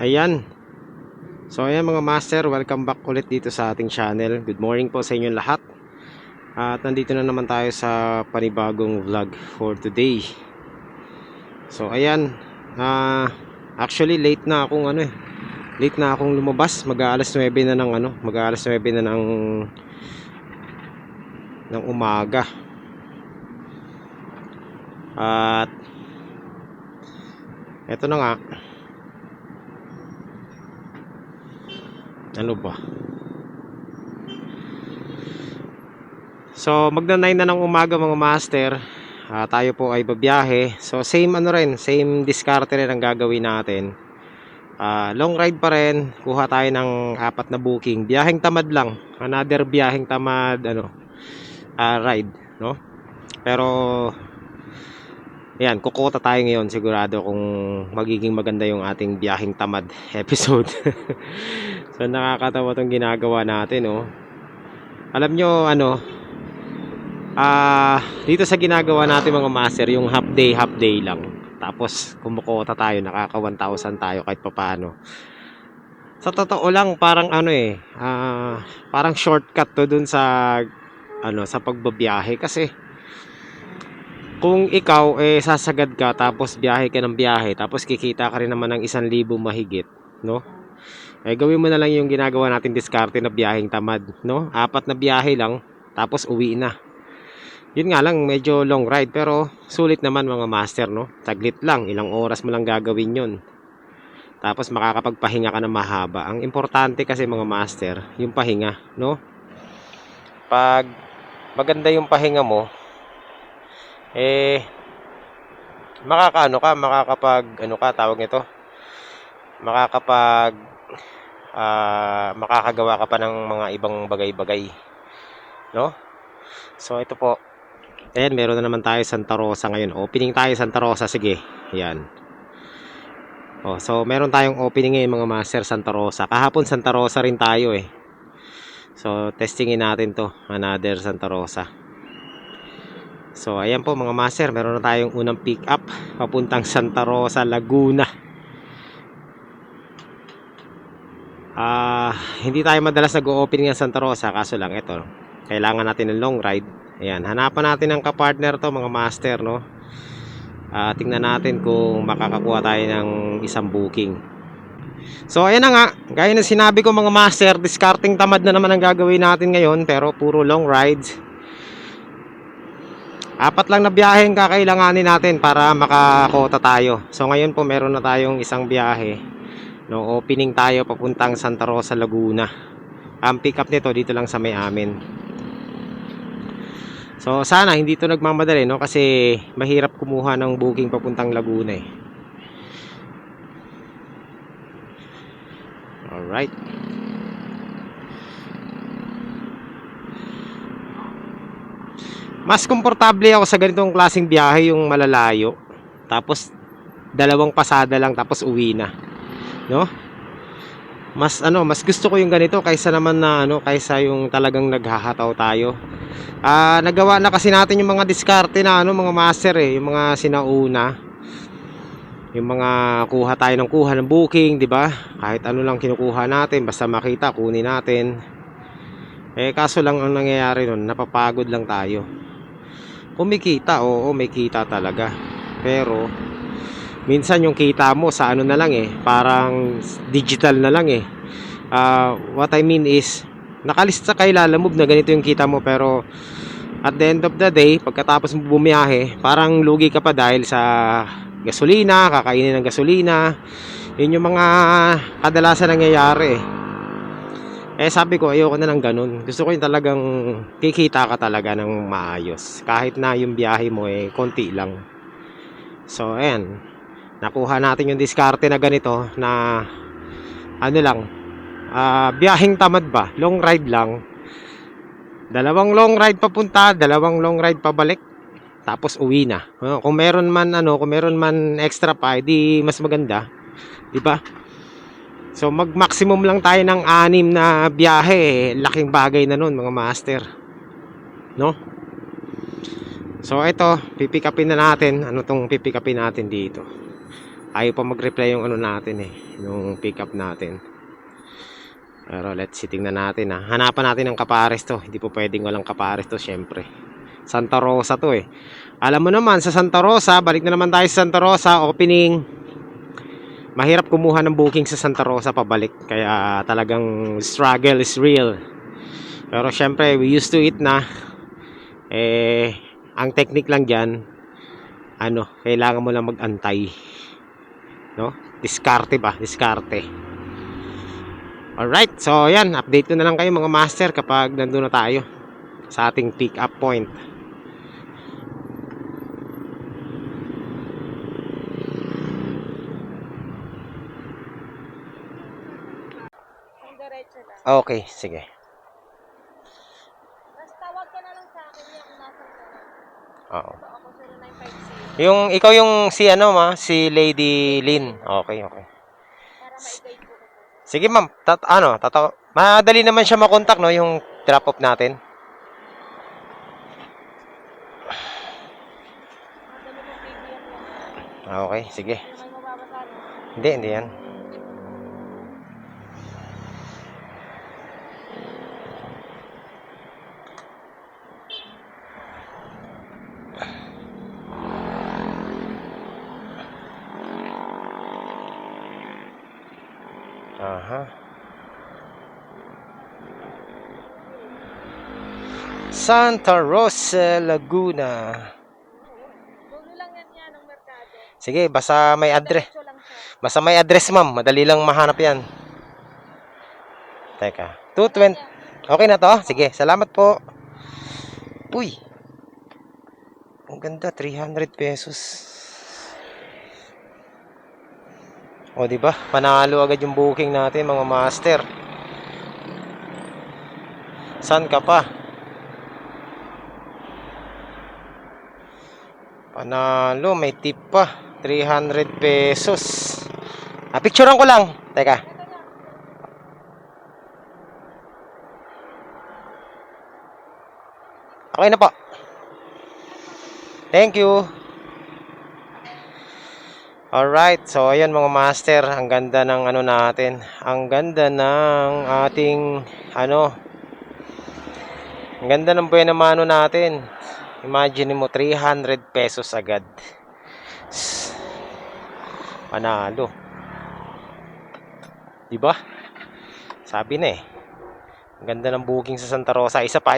Ayan. So ayan mga master, welcome back ulit dito sa ating channel. Good morning po sa inyong lahat. At nandito na naman tayo sa panibagong vlog for today. So ayan, actually late na akong lumabas. Mag-aalas 9 na ng umaga. At eto na nga. Ano ba? So magna-9 na ng umaga mga master. Tayo po ay babiyahe. So same diskarte rin ang gagawin natin. Long ride pa rin. Kuha tayo ng 4 na booking. Biyaheng tamad lang. Another biyaheng tamad ride, no? Pero yan, kukota tayo ngayon. Sigurado kung magiging maganda yung ating biyaheng tamad episode. So nakakatawa tong ginagawa natin, oh. Alam nyo dito sa ginagawa natin mga master, yung half day lang. Tapos kumukota tayo, nakaka 1,000 tayo kahit papaano. Sa totoo lang, parang parang shortcut to dun sa pagbabiyahe. Kasi kung ikaw sasagad ka tapos biyahe ka ng biyahe, tapos kikita ka rin naman ng 1,000 mahigit, no? Gawin mo na lang yung ginagawa natin diskarte na biyaheng tamad, no? 4 na biyahe lang tapos uwi na. Yun nga lang, medyo long ride pero sulit naman mga master, no? Saglit lang, ilang oras mo lang gagawin yun. Tapos makakapagpahinga ka na mahaba. Ang importante kasi mga master, yung pahinga, no? Pag maganda yung pahinga mo, makakagawa ka pa ng mga ibang bagay-bagay, no? So ito po, ayan, meron na naman tayo Santa Rosa ngayon. Opening tayo Santa Rosa, sige, ayan. So meron tayong opening ngayon mga master, Santa Rosa. Kahapon Santa Rosa rin tayo So testingin natin to, another Santa Rosa. So ayan po mga master, meron na tayong unang pick up papuntang Santa Rosa, Laguna. Hindi tayo madalas nag-o-opening ng Santa Rosa, kaso lang ito, kailangan natin ng long ride. Ayan, hanapan natin ng kapartner to mga master, no? Tingnan natin kung makakakuha tayo ng isang booking. So ayan na nga, gaya ng sinabi ko mga master, discarding tamad na naman ang gagawin natin ngayon, pero puro long rides. 4 lang na biyahe ang kakailanganin natin para makakota tayo. So ngayon po meron na tayong isang biyahe, no? Opening tayo papuntang Santa Rosa, Laguna. Ang pick up nito dito lang sa may amin. So sana hindi ito nagmamadali, no? Kasi mahirap kumuha ng booking papuntang Laguna Alright. Mas komportable ako sa ganitong klaseng biyahe, yung malalayo. Tapos 2 pasada lang tapos uwi na, no? Mas gusto ko yung ganito kaysa naman kaysa yung talagang naghahataw tayo. Nagawa na kasi natin yung mga diskarte na mga master yung mga sinauna. Yung mga kuha ng booking, 'di ba? Kahit ano lang kinukuha natin, basta makita kunin natin. Kaso lang ang nangyayari nun, napapagod lang tayo. Kumikita, oo, may kita talaga. Pero minsan yung kita mo sa na lang parang digital na lang what I mean is, nakalista kay Lalamove na ganito yung kita mo, pero at the end of the day, pagkatapos mo bumiyahe, parang lugi ka pa dahil sa gasolina, kakainin ng gasolina. Yun yung mga kadalasan nangyayari sabi ko, ayoko na ng ganun. Gusto ko yung talagang kikita ka talaga ng maayos, kahit na yung biyahe mo konti lang. So ayan, nakuha natin yung diskarte na ganito na biyaheng tamad ba, long ride lang. 2 long ride papunta, 2 long ride pabalik, tapos uwi na. Kung meron man extra pa, di mas maganda, di ba? So mag-maximum lang tayo ng 6 na biyahe, laking bagay na nun mga master, no? So ito, pipick upin na natin. Ano tong pipick upin natin dito? Ayaw pa mag-reply yung ano natin eh, yung pickup natin. Pero let's see, tingnan natin ha. Hanapan natin ng kapares to. Hindi po pwedeng walang kapares to, syempre. Santa Rosa to eh. Alam mo naman, sa Santa Rosa, balik na naman tayo sa Santa Rosa, opening. Mahirap kumuha ng booking sa Santa Rosa pabalik. Kaya talagang struggle is real. Pero syempre, we used to it na. Ang technique lang dyan, kailangan mo lang mag-antay. No? Diskarte ba? Diskarte. Alright, so yan, update ko na lang kayo mga master kapag nandun na tayo sa ating pick up point. Okay, sige. Mas tawag ka na lang sa akin yung nasa Oo. ito ako 0956 Ikaw yung si Lady Lynn. Okay, okay. para ma-guide ko ko. Sige ma'am, madali naman siya makontak no, yung drop off natin. Madali mong PDF yan. Okay, sige. Ano may mababasahin? Hindi yan. Aha. Santa Rosa, Laguna. Dulo lang yan ng merkado. Sige, basta may address. Diretso lang siya. Basta may address, ma'am. Madali lang mahanap yan. Teka. 220. Okay na to? Sige, salamat po. Uy. Ang ganda, 300 pesos. O, di ba? Panalo agad yung booking natin, mga master. San ka pa? Panalo, may tip pa. 300 pesos. Picturean ko lang. Teka. Okay na po. Thank you. Alright, so ayan mga master, ang ganda ng natin. Ang ganda ng ating ang ganda ng buena mano natin. Imagine mo 300 pesos agad. Panalo. 'Di ba? Sabi na eh. Ang ganda ng booking sa Santa Rosa, isa pa.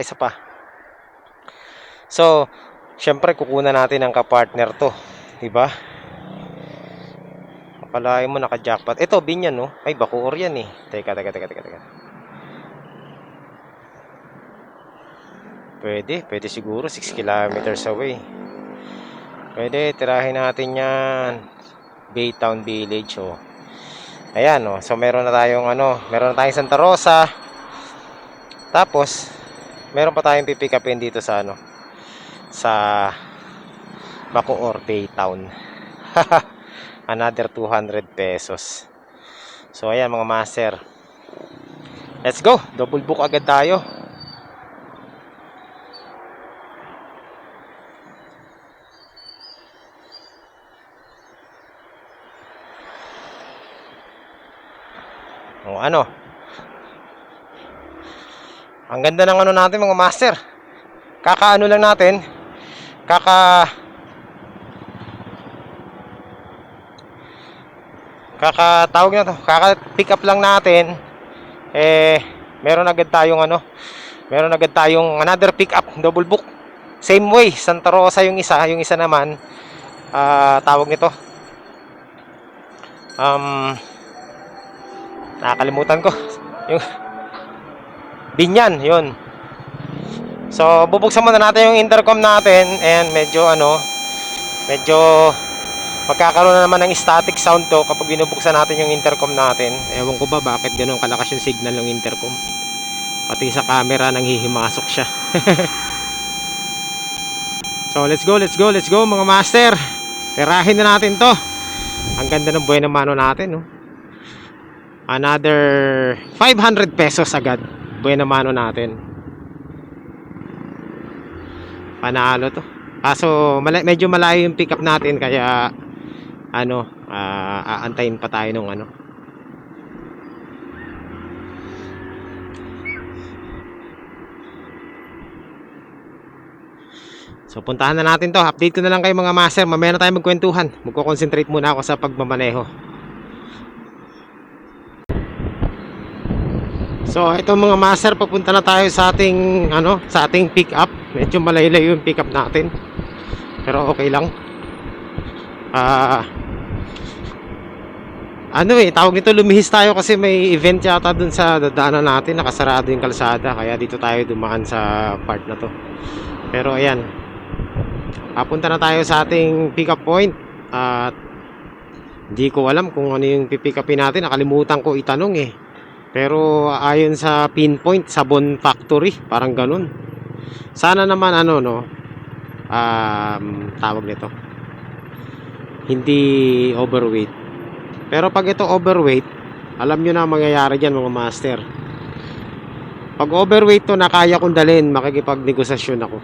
So, syempre kukunan natin ang kapartner to, 'di ba? Akalain mo naka-jackpot. Ito, Binyan, no? Ay, Bacoor yan, eh. Teka. Pwede siguro. 6 kilometers away. Pwede, tirahin natin yan. Baytown Village, oh. Ayan, oh. So, meron na tayong, meron na tayong Santa Rosa. Tapos, meron pa tayong pipick upin dito sa, sa Bacoor, Baytown. Another 200 pesos. So ayan mga master, let's go, double book agad tayo. O ang ganda ng natin mga master. Kakaano lang natin, kakatawag na to, kaka-pick up lang natin, meron agad tayong another pick up, double book, same way, Santa Rosa yung isa naman, tawag nito, nakakalimutan ko, yung Binyan, yun. So bubuksan muna natin yung intercom natin, and medyo magkakaroon na naman ng static sound to kapag binubuksan natin yung intercom natin. Ewan ko ba bakit ganun kalakas yung signal ng intercom. Pati sa camera nanghihimasok siya. So let's go mga master. Tirahin na natin to. Ang ganda ng buena mano natin, no? Another 500 pesos agad. Buena mano natin. Panalo to. Kaso medyo malayo yung pick up natin, kaya Aantayin pa tayo nung ano. So puntahan na natin to. Update ko na lang kayo mga master. Mamaya na tayo magkwentuhan. Magko-concentrate muna ako sa pagmamaneho. So ito mga master, papunta na tayo sa ating sa ating pick up. Medyo malayo yung pick up natin. Pero okay lang. Tawag nito, lumihis tayo kasi may event yata dun sa dadaanan natin. Nakasarado yung kalsada. Kaya dito tayo dumaan sa part na to. Pero ayan, papunta na tayo sa ating pick up point. At hindi ko alam kung ano yung pipick upin natin. Nakalimutan ko itanong eh. Pero ayon sa pinpoint, Sabon Factory, parang ganun. Sana naman tawag nito, hindi overweight. Pero pag ito overweight, alam nyo na ang mangyayari dyan mga master. Pag overweight to na kaya kong dalhin, makikipagnegosasyon ako.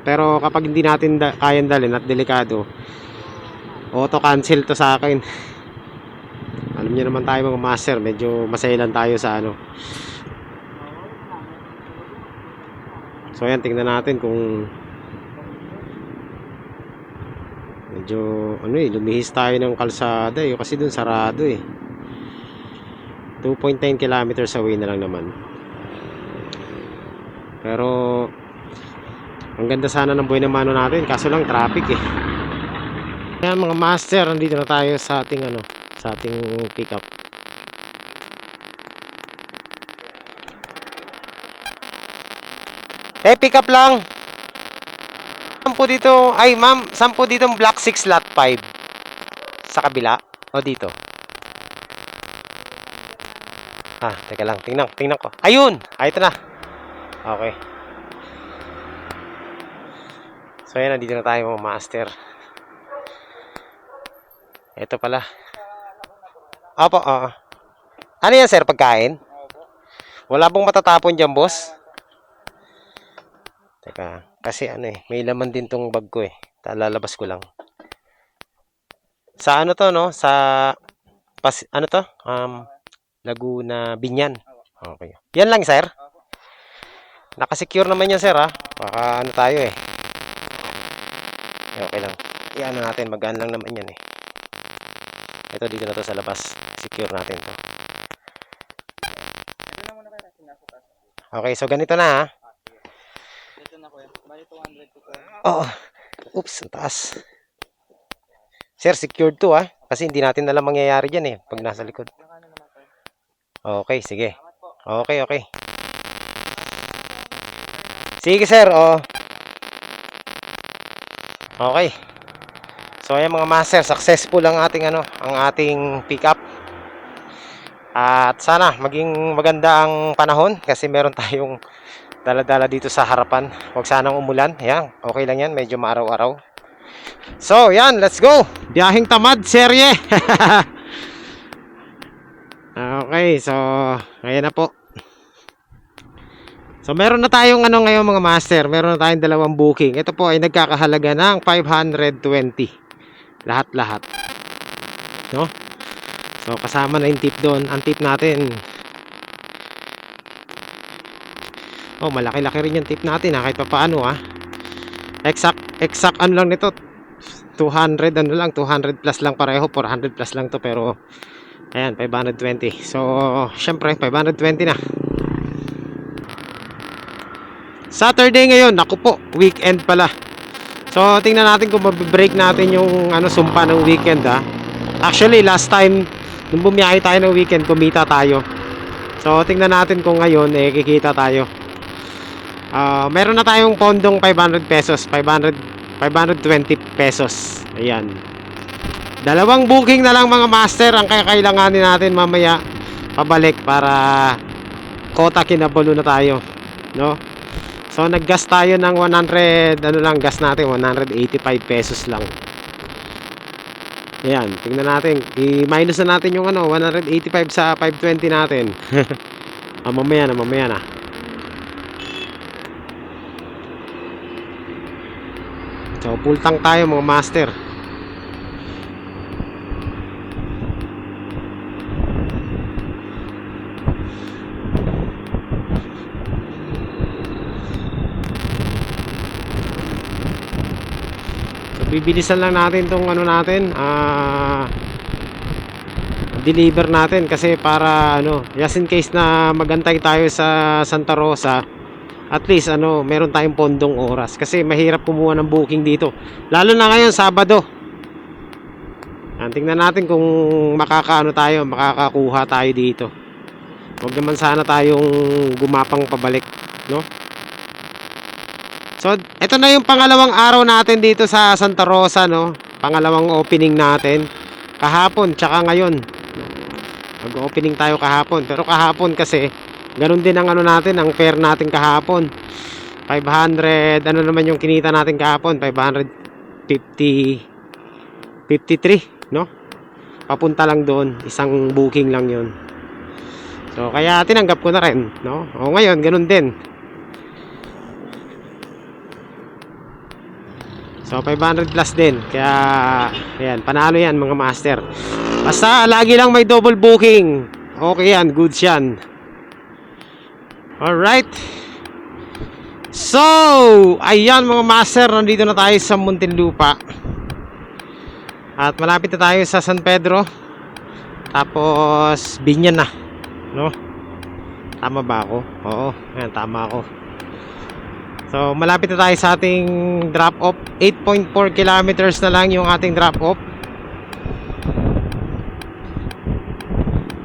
Pero kapag hindi natin kayang dalhin at delikado, auto cancel to sa akin. Alam niyo naman tayo mga master, medyo masailan tayo sa So ayan, tingnan natin kung medyo lumihis tayo ng kalsada kasi dun sarado 2.9 kilometers away na lang naman. Pero ang ganda sana ng buhay ng mano natin, kaso lang traffic Ayan mga master, nandito na tayo sa ating sa ating pick up. Pick up lang. Sampo dito, ma'am, sampo dito block 6 lot 5. Sa kabila o dito? Teka lang, tingnan ko. Ayun, ito na. Okay. So ayan, nandito na tayo mga master. Ito pala. Opo, ano yan sir, pagkain? Wala pong matatapon dyan, boss? Teka, kasi may laman din tong bag ko lalabas ko lang. Sa to, no? Sa, Laguna, Binyan. Okay. Yan lang, sir? Nakasecure naman yan, sir, Baka tayo, Okay lang. Iyan natin, magaan lang naman yan, Ito, dito na to sa labas. Secure natin to. Okay, so ganito na, Ito na ko Bali 200 to. Oops, ang taas. Sir, secured to, Kasi hindi natin alam mangyayari dyan, pag nasa likod. Okay, sige. Okay. Sige, sir, Okay. So ayan mga master, successful ang ating ang ating pick up. At sana maging maganda ang panahon kasi meron tayong dala-dala dito sa harapan. Huwag sanang umulan. Ayan, okay lang yan, medyo maaraw-araw. So yan, let's go. Biyaheng tamad serye. Okay, so ayan na po. So meron na tayong ngayon mga master, meron na tayong dalawang booking. Ito po ay nagkakahalaga ng 520. Lahat-lahat. No? So kasama na yung tip doon. Ang tip natin, malaki-laki rin yung tip natin kahit pa paano Exact lang nito. 200 200 plus lang pareho, 400 plus lang to, pero ayan, 520. So syempre 520 na. Saturday ngayon, naku po, weekend pala. So tingnan natin kung mabibreak natin yung sumpa ng weekend Actually last time nung bumiyahe tayo ng weekend, kumita tayo. So tingnan natin kung ngayon kikita tayo. Meron na tayong pondong 500 pesos, 520 pesos. Ayan. Dalawang booking na lang mga master ang kailanganin natin mamaya pabalik para kota Kinabalu na tayo, no? So naggas tayo ng 100, gas natin 185 pesos lang. Ayan, tingnan natin. I-minus na natin yung 185 sa 520 natin. Mamaya na. So full tank tayo mga master. bibilisan lang natin tong ano natin, deliver natin kasi para ano, just in case na magantay tayo sa Santa Rosa, at least ano, meron tayong pondong oras kasi mahirap kumuha ng booking dito. Lalo na ngayon, Sabado. Tingnan natin kung makakakuha tayo dito. Huwag naman sana tayong gumapang pabalik, no? So, ito na yung pangalawang araw natin dito sa Santa Rosa, no? Pangalawang opening natin. Kahapon, tsaka ngayon. Mag-opening tayo kahapon. Pero kahapon kasi, ganun din ang ano natin, ang fare natin kahapon. 500, ano naman yung kinita natin kahapon? 553, no? Papunta lang doon, isang booking lang yun. So, kaya tinanggap ko na rin, no? O ngayon, ganun din. So 500 plus din. Kaya ayan, panalo yan mga master. Basta lagi lang may double booking. Okay yan, goods yan. Alright. So, ayan mga master, nandito na tayo sa Muntinlupa. At malapit na tayo sa San Pedro. Tapos Binyan na, no? Tama ba ako? Oo, ayan, tama ako. So, malapit na tayo sa ating drop-off. 8.4 kilometers na lang yung ating drop-off.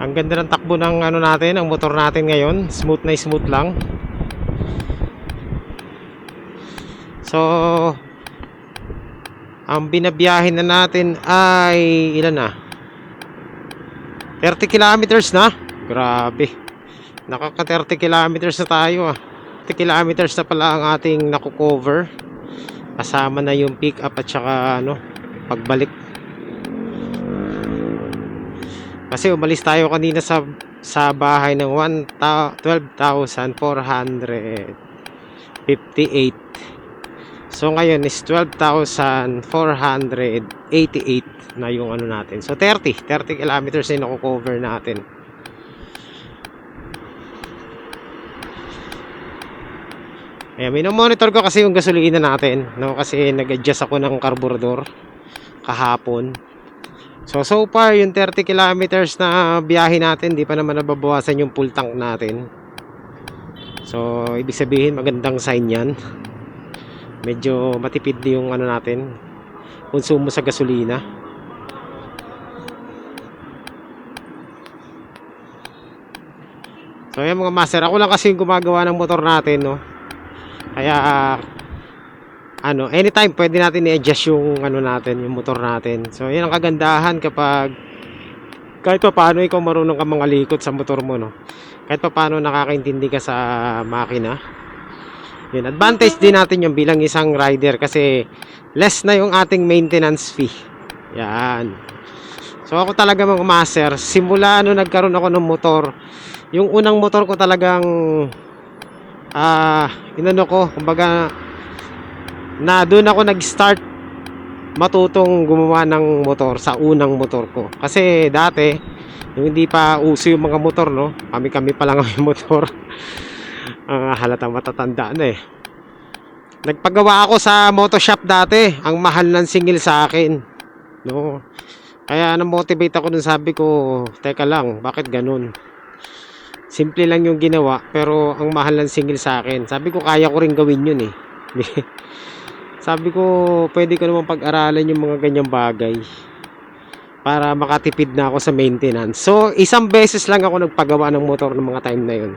Ang ganda ng takbo ng ano natin, ang motor natin ngayon. Smooth na smooth lang. So, ang binabiyahin na natin ay ilan na? 30 kilometers na? Grabe. Nakaka 30 kilometers na tayo ah. 30 kilometers na pala ang ating nakukover. Kasama na yung pick up at saka ano, pagbalik. Kasi umalis tayo kanina sa bahay ng 12,458. So ngayon is 12,488 na yung ano natin. So 30 kilometers na yung nakukover natin. Ayan, minomonitor ko kasi yung gasolina natin, no? Kasi nag-adjust ako ng karburador kahapon. So far, yung 30 kilometers na biyahe natin, di pa naman nababawasan yung full tank natin. So, ibig sabihin, magandang sign yan. Medyo matipid yung ano natin, konsumo sa gasolina. So, ayan mga master, ako lang kasi yung gumagawa ng motor natin, no? Kaya ano, anytime pwede natin i-adjust yung ano natin, yung motor natin. So, yan ang kagandahan kapag kahit pa paano ikaw marunong ka mangalikot sa motor mo, no? Kahit pa paano nakakaintindi ka sa makina. Yun, advantage din natin yung bilang isang rider kasi less na yung ating maintenance fee. Yan. So, ako talaga mga master, simula ano nagkaroon ako ng motor, yung unang motor ko talagang inano ko, kumbaga na doon ako nag-start matutong gumawa ng motor sa unang motor ko. Kasi dati, yung hindi pa uso yung mga motor, no? Kami pa lang ang motor. Halatang matatanda na eh. Nagpagawa ako sa moto shop dati. Ang mahal ng singil sa akin, no? Kaya na-motivate ako dun, sabi ko, teka lang, bakit ganun? Simple lang yung ginawa, pero ang mahal ng singil sa akin. Sabi ko, kaya ko rin gawin yun eh. Sabi ko, pwede ko naman pag-aralan yung mga ganyang bagay para makatipid na ako sa maintenance. So, isang beses lang ako nagpagawa ng motor ng mga time na yun.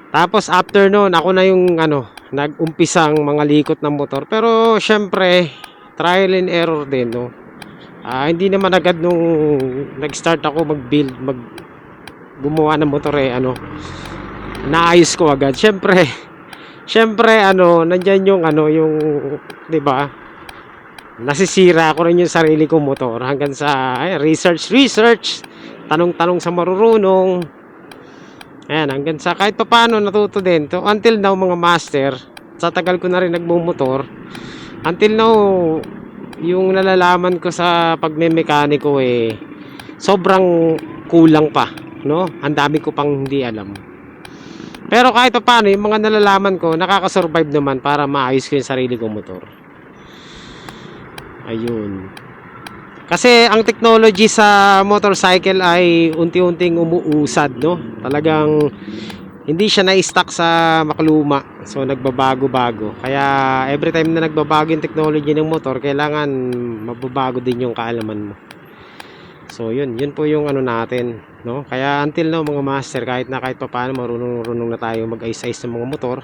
Tapos, after noon, ako na yung nag-umpisang mga likot ng motor. Pero, syempre, trial and error din, no? Hindi naman agad nung nag-start ako mag-build, gumawa ng motor naayos ko agad. Syempre nandiyan yung yung 'di ba? Nasisira ko rin yung sarili kong motor hanggang sa research, tanong-tanong sa marurunong. Ayan, hanggang sa kahit paano natuto din to. Until now mga master, sa tagal ko na rin nagmumotor, until now yung nalalaman ko sa pagmemekaniko sobrang kulang pa, no? Ang dami ko pang hindi alam. Pero kahit pa paano, yung mga nalalaman ko, nakaka-survive naman para maayos ko yung sarili kong motor. Ayun. Kasi ang technology sa motorcycle ay unti-unting umuusad, no? Talagang hindi siya na-stuck sa makaluma. So nagbabago-bago. Kaya every time na nagbabago yung technology ng motor, kailangan mababago din yung kaalaman mo. So yun po yung ano natin, no? Kaya until now mga master, kahit papaano marunong na tayo mag-ayos-ayos ng mga motor,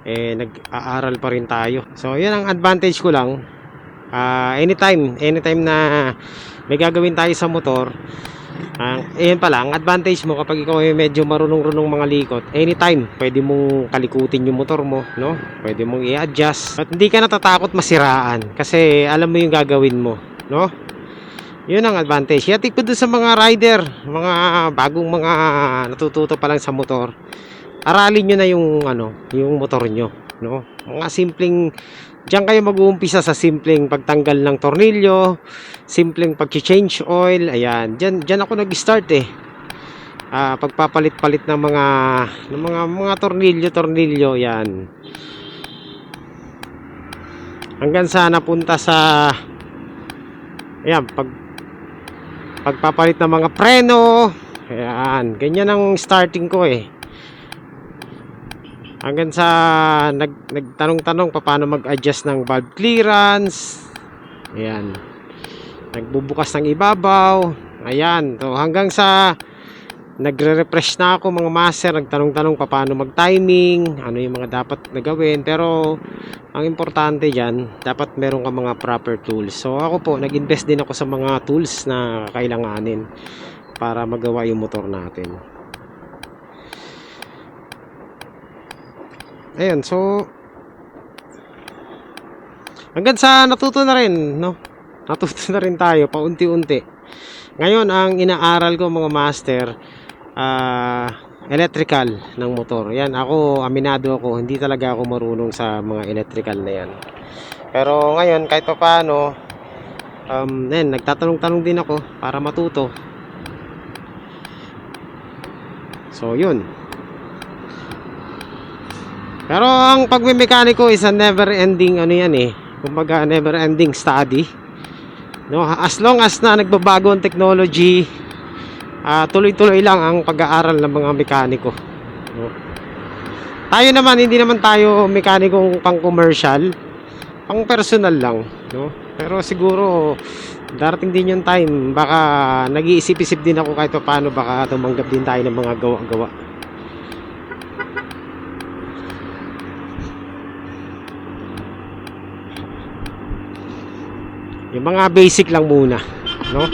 nag-aaral pa rin tayo. So yun ang advantage ko lang. Anytime na may gagawin tayo sa motor, ayan pala, ang advantage mo kapag ikaw ay medyo marunong mga likot, anytime pwede mong kalikutin yung motor mo, no? Pwede mong i-adjust at hindi ka natatakot masiraan kasi alam mo yung gagawin mo, no? Yun ang advantage. Kaya tip ko dun sa mga rider, mga bagong mga natututo pa lang sa motor, aralin nyo na yung motor nyo, no? Mga simpleng, diyan kayo mag-uumpisa sa simpleng pagtanggal ng tornilyo, simpleng pag-change oil. Ayan, diyan ako nag-start pagpapalit-palit ng mga tornilyo, yan. Hanggang sa napunta sa ayan, pagpapalit ng mga preno. Ayan, ganyan ang starting ko hanggang sa nagtanong-tanong paano mag-adjust ng valve clearance. Ayan, nagbubukas ng ibabaw. Ayan, so hanggang sa nagre-refresh na ako mga master, nagtanong-tanong paano mag-timing, ano yung mga dapat na gawin. Pero ang importante dyan, dapat meron ka mga proper tools. So ako po, nag-invest din ako sa mga tools na kailanganin para magawa yung motor natin. Ayun, so hanggang sa natuto na rin, no? Natuto na rin tayo paunti-unti. Ngayon, ang inaaral ko mga master, electrical ng motor. Yan, ako, aminado ako, hindi talaga ako marunong sa mga electrical na yan. Pero ngayon, kahit pa paano, nagtatanong-tanong din ako para matuto. So, yun. Pero ang pagme-mekaniko is a never ending kumbaga never ending study, no? As long as na nagbabago ang technology, tuloy-tuloy lang ang pag-aaral ng mga mekaniko, no? Tayo naman, hindi naman tayo mekanikong pang commercial, pang personal lang, no? Pero siguro darating din yung time, baka nag-iisip-isip din ako kahit paano, baka tumanggap din tayo ng mga gawa-gawa. Yung mga basic lang muna, no?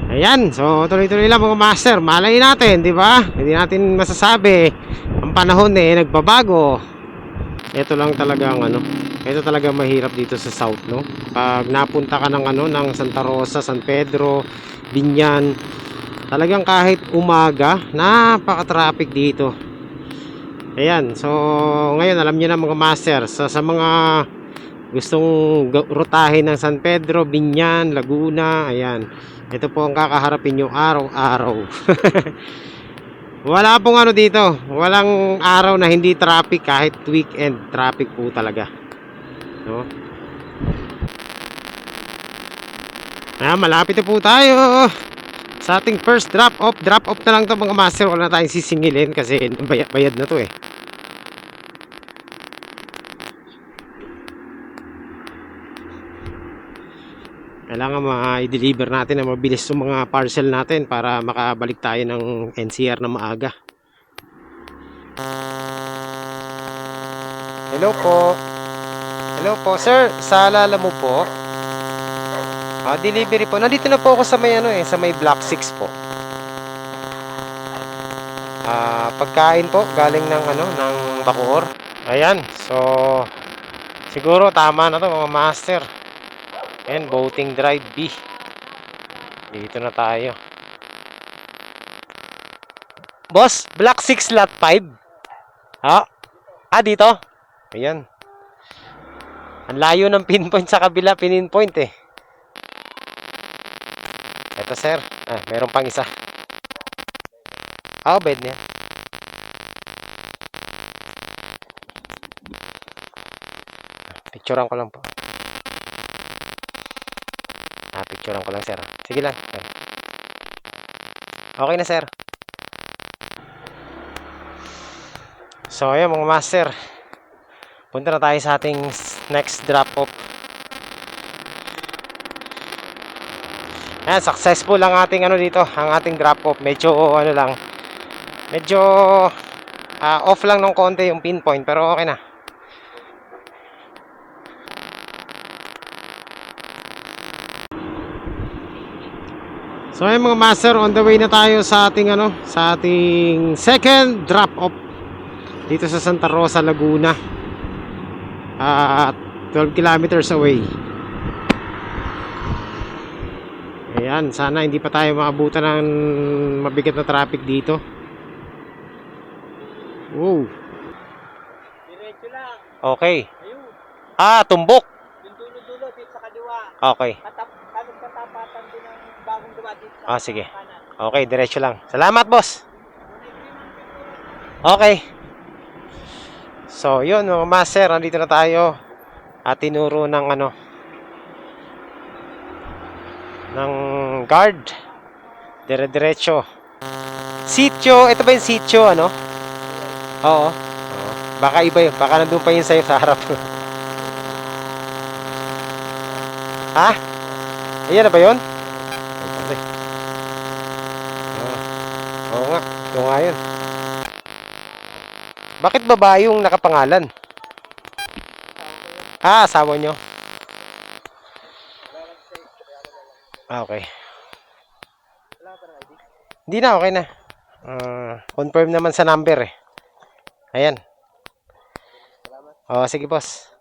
Ayan, so tuloy-tuloy lang mga master. Malay natin, di ba? Hindi natin masasabi. Ang panahon nagbabago. Ito lang talaga ito talaga mahirap dito sa South, no? Pag napunta ka ng Santa Rosa, San Pedro, Binyan, talagang kahit umaga, napaka-traffic dito. Ayan, so ngayon alam niyo na mga master, sa mga gustong rutahin ng San Pedro, Binyan, Laguna, ayan, ito po ang kakaharapin nyo araw-araw. Wala pong dito, walang araw na hindi traffic. Kahit weekend, traffic po talaga, no? Ayan, malapit na po tayo sa ating first drop off na lang to mga master. Wala na tayong sisingilin kasi bayad na to Kailangan ma-deliver natin na mabilis yung mga parcel natin para makabalik tayo ng NCR na maaga. Hello po. Hello po, sir. Sa alala mo po? Delivery po. Nandito na po ako sa may sa may Block 6 po. Pagkain po galing ng ng Bacoor. Ayan. So siguro tama na to mga master. Ayan, Boating Drive B. Dito na tayo. Boss, Block 6 Lot 5. Dito. Ayan. Ang layo ng pinpoint sa kabila, pininpoint Ito sir. Meron pang isa. Bed niya. Picturean ko lang po. Picturean ko lang, sir. Sige lang. Okay na, sir. So, ayan mga master. Punta na tayo sa ating next drop-off. Ayan, successful ang ating ano dito, ang ating drop-off. Medyo, ano lang, medyo off lang ng konti yung pinpoint, pero okay na. So ayun mga master, on the way na tayo sa ating ano, sa ating second drop off dito sa Santa Rosa, Laguna. 12 kilometers away. Ayan, sana hindi pa tayo maabutan ng mabigat na traffic dito. Wow. Diretso lang. Okay. Ayun. Tumbok. Yung dulo-dulo dito sa kaliwa. Okay. Katapatan din ng bagong gawa dito sa Sige. kanan. Okay, diretso lang. Salamat, boss. Okay. So, yun mga master, nandito na tayo at tinuro ng ano ng guard. Dire-diretso. Sitio, ito ba yung sitio ano? Oo. Baka iba yun, baka nandun pa yun sa'yo sa harap. Ha? Ayan na ba yun? Oo nga, yung nga yun. Bakit babae yung nakapangalan? Asawa nyo. Okay. Hindi na, okay na. Confirm naman sa number eh. Ayan. Sige boss.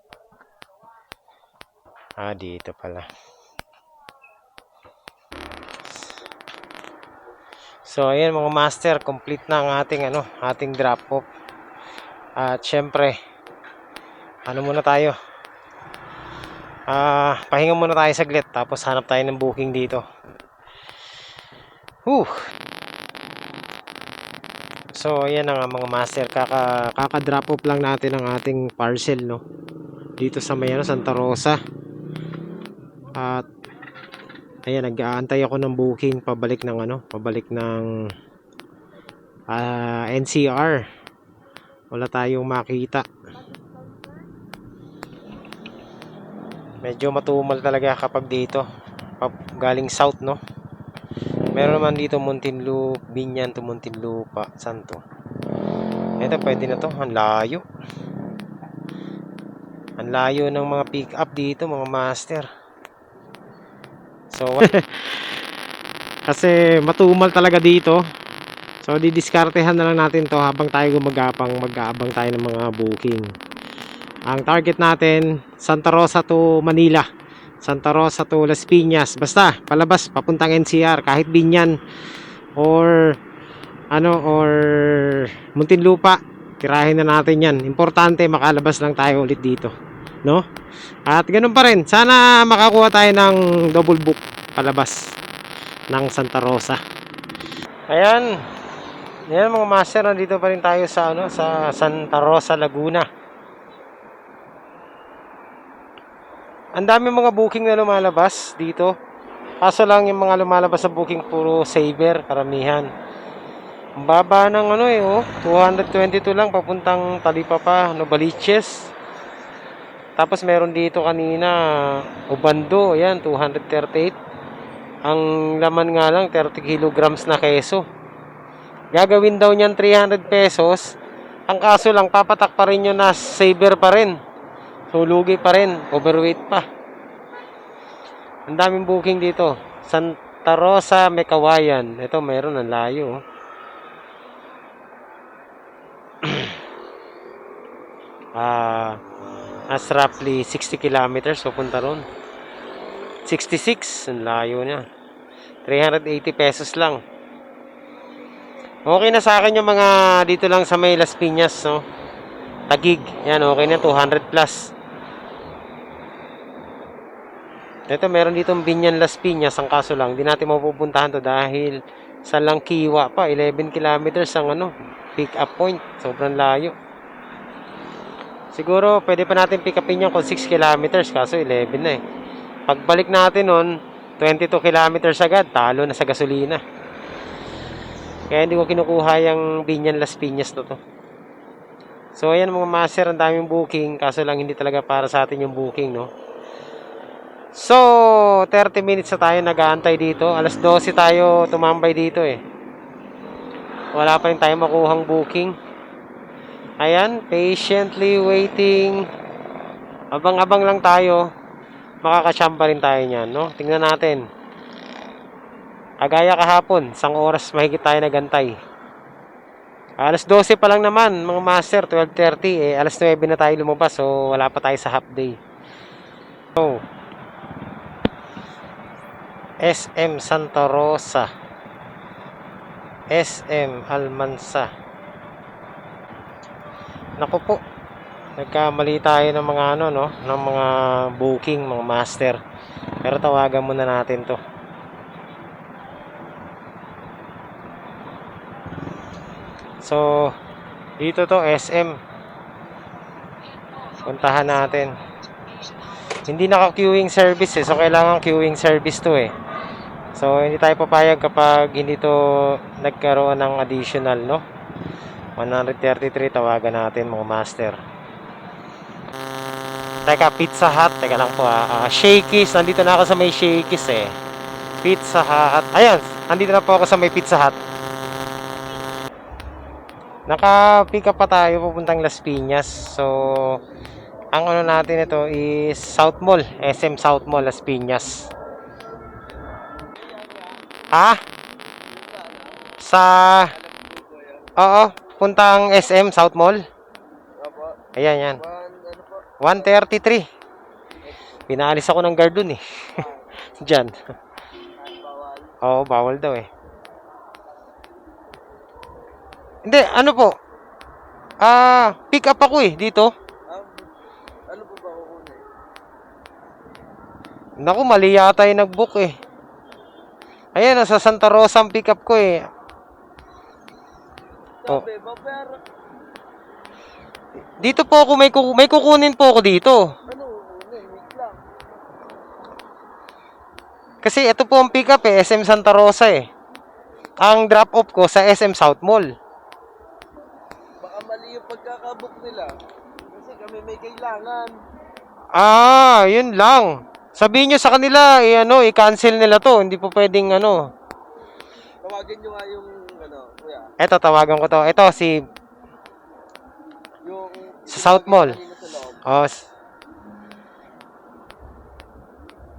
Dito pala. So ayan mga master, complete na ang ating ano, ating drop off. At syempre, ano muna tayo? Pahinga muna tayo saglit tapos hanap tayo ng booking dito. So ayan na nga mga master, kaka-drop off lang natin ang ating parcel no. Dito sa may ano, Santa Rosa. At ayan, nag-aantay ako ng booking pabalik ng ano, pabalik ng NCR. Wala tayong makita. Medyo matumal talaga kapag dito galing south no. Meron naman dito Muntinlupa, Binyan to Muntinlupa, Santo. Ito pwede na to, ang layo. Ang layo ng mga pick up dito mga master. So kasi matumal talaga dito. So didiskartehan na lang natin to habang tayo gumagapang, mag-aabang tayo ng mga booking. Ang target natin, Santa Rosa to Manila, Santa Rosa to Las Piñas, basta palabas papuntang NCR, kahit Binyan or Muntinlupa, tirahin na natin yan. Importante makalabas lang tayo ulit dito, no? At ganun pa rin, sana makakuha tayo ng double book palabas ng Santa Rosa. Ayan. Ayan mga master, nandito pa rin tayo sa sa Santa Rosa, Laguna. Ang dami mga booking na lumalabas dito. Kaso lang yung mga lumalabas sa booking puro saver, karamihan. Ang baba ng 222 lang papuntang Talipapa, Novaliches. Tapos meron dito kanina Obando, ayan 238. Ang laman nga lang 30 kilograms na keso. Gagawin daw niyan 300 pesos. Ang kaso lang papatak pa rin yun na saver pa rin. Sulugi pa rin, overweight pa. Ang daming booking dito. Santa Rosa, Mekawayan. Ito meron, ang layo. As roughly 60 kilometers papunta ron. 66, ang layo niya. 380 pesos lang. Okay na sa akin yung mga dito lang sa may Las Piñas, no? Tagig. Yan, okay na, 200 plus. Ito, meron ditong Binyan Las Piñas. Ang kaso lang, hindi natin mapupuntahan to dahil sa Langkiwa pa. 11 kilometers ang pick up point. Sobrang layo. Siguro pwede pa natin pick upin yan kung 6 kilometers, kaso 11 na eh. Pagbalik natin nun, 22 kilometers agad, talo na sa gasolina. Kaya hindi ko kinukuha yung Binyan Las Piñas na to. So ayan mga master, ang daming booking, kaso lang hindi talaga para sa atin yung booking, no. So 30 minutes na tayo nag-aantay dito. Alas 12 tayo tumambay dito eh. Wala pa rin tayo makuhang booking. Ayan, patiently waiting. Abang-abang lang tayo. Makakachamba rin tayo niyan, no? Tingnan natin. Kagaya kahapon, 1 oras mahigit tayo nagantay. Alas 12 pa lang naman, mga master, 12:30. Alas 9 na tayo lumabas, so wala pa tayo sa half day. So, SM Santa Rosa. SM Almansa. Naku po. Nagkamali tayo ng mga no, ng mga booking, mga master. Pero tawagan muna natin 'to. So, dito to SM. Puntahan natin. Hindi naka-queuing service so kailangan queuing service to eh. So, hindi tayo papayag kapag hindi to nagkaroon ng additional, no? 133 tawagan natin mga master. Teka, Pizza Hut. Teka lang po Shakey's. Nandito na ako sa may Shakey's eh. Pizza Hut. Ayan, nandito na po ako sa may Pizza Hut. Naka-pick up pa tayo pupuntang Las Piñas. So, ang ano natin ito is South Mall. SM South Mall, Las Piñas. Sa... Oo, puntang SM South Mall. Ayan, yan. 133. Pinaalis ako ng guard dun eh. Diyan. Oo, bawal daw eh. Hindi, ano po? Pick up ako eh, dito. Ano po ba kukunin? Naku, mali yata yung nag-book eh. Ayan, sa Santa Rosa ang pick up ko eh. Oh. Sabi, pero Dito po ako, may kukunin po ako dito. ano kukunin? Wait lang. Kasi ito po ang pick up eh, SM Santa Rosa eh. Ang drop off ko sa SM South Mall. Baka mali yung pagkakabook nila. Kasi kami may kailangan. Yun lang. Sabihin nyo sa kanila, i-cancel nila to. Hindi po pwedeng Tawagin nyo nga yung kuya. Eto, tawagan ko to. Ito, Yung sa South Mall. kanina sa loob.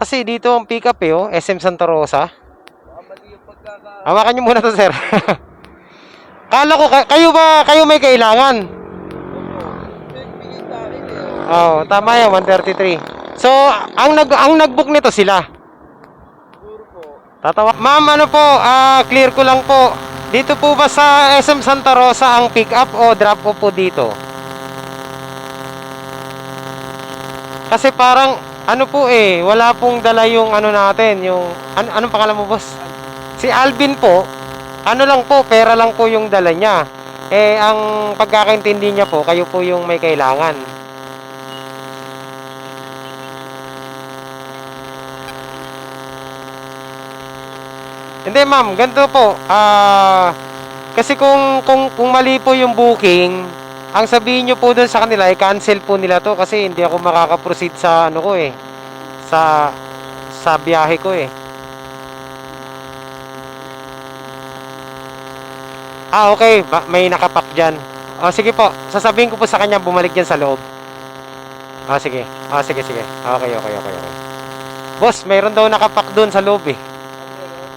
Kasi dito ang pick up eh, SM Santa Rosa. Baka mali yung pagkaka... Hawakan nyo muna to, sir. Kala ko, kayo may kailangan. Bigay sa akin eh. Tama yan, 133. So, ang nag-book nito sila. Siguro po. Tatawa. Ma'am, clear ko lang po. Dito po ba sa SM Santa Rosa ang pick up o drop off po dito? Kasi parang, wala pong dala yung natin, yung, anong pangalan mo, boss? Si Alvin po, lang po, pera lang po yung dala niya. Ang pagkakaintindi niya po, kayo po yung may kailangan. Hindi ma'am, ganito po. Kasi kung mali po yung booking, ang sabihin nyo po dun sa kanila, i-cancel po nila to kasi hindi ako makaka-proceed sa sa biyahe ko eh. Okay. May nakapak dyan. Sige po. Sasabihin ko po sa kanya bumalik dyan sa loob. Sige. Sige. Okay. Boss, mayroon daw nakapak dun sa loob eh.